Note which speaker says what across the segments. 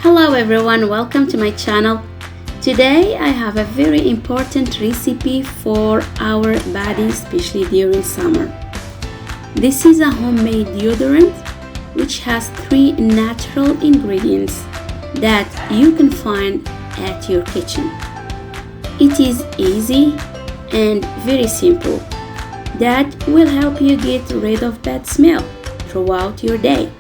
Speaker 1: Hello everyone, welcome to my channel. Today I have a very important recipe for our body, especially during summer. This is a homemade deodorant which has 3 natural ingredients that you can find at your kitchen. It is easy and very simple that will help you get rid of bad smell throughout your day.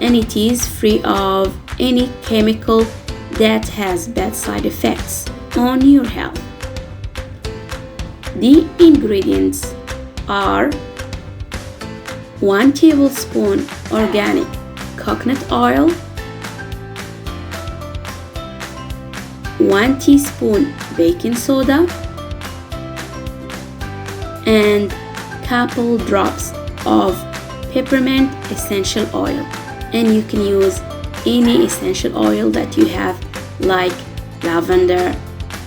Speaker 1: And it is free of any chemical that has bad side effects on your health. The ingredients are 1 tablespoon organic coconut oil, 1 teaspoon baking soda, and couple drops of peppermint essential oil. And you can use any essential oil that you have, like lavender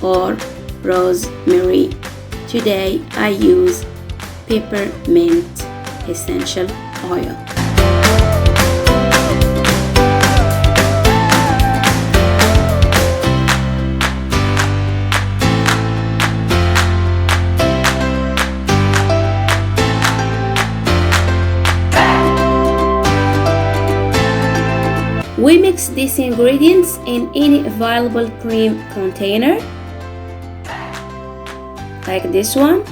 Speaker 1: or rosemary. Today I use peppermint essential oil. We mix these ingredients in any available cream container, like this one.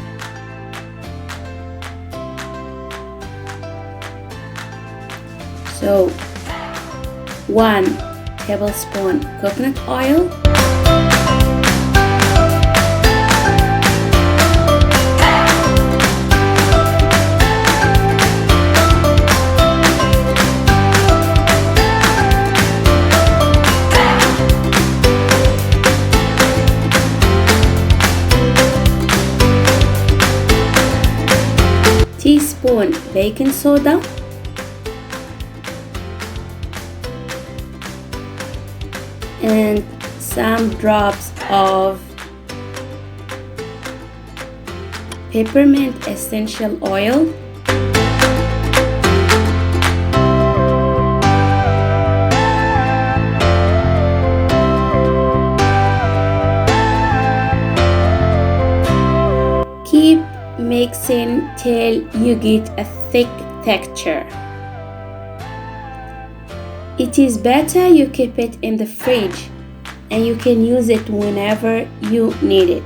Speaker 1: So 1 tablespoon coconut oil, 1 teaspoon baking soda, and some drops of peppermint essential oil. Keep mixing till you get a thick texture. It is better you keep it in the fridge and you can use it whenever you need it.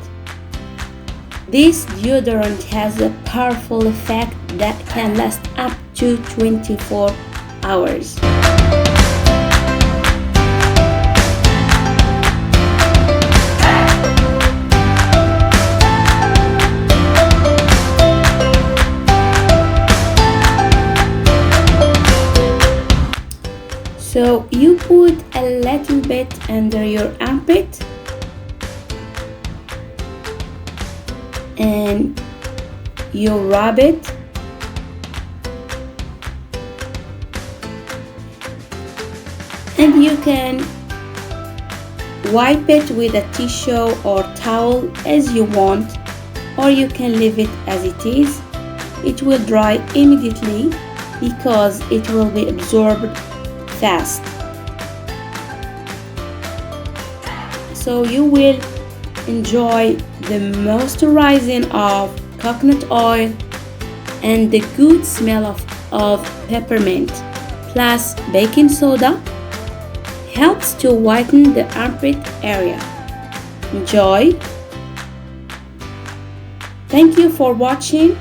Speaker 1: This deodorant has a powerful effect that can last up to 24 hours. So you put a little bit under your armpit and you rub it, and you can wipe it with a tissue or towel as you want, or you can leave it as it is. It will dry immediately because it will be absorbed fast. So you will enjoy the moisturizing of coconut oil and the good smell of peppermint, plus baking soda helps to whiten the armpit area. Enjoy. Thank you for watching.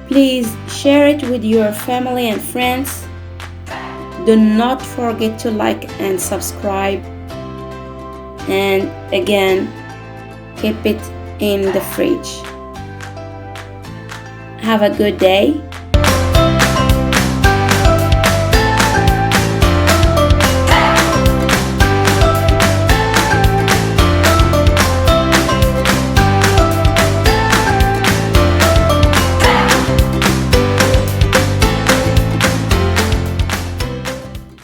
Speaker 1: Please share it with your family and friends. Do not forget to like and subscribe. And again, keep it in the fridge. Have a good day.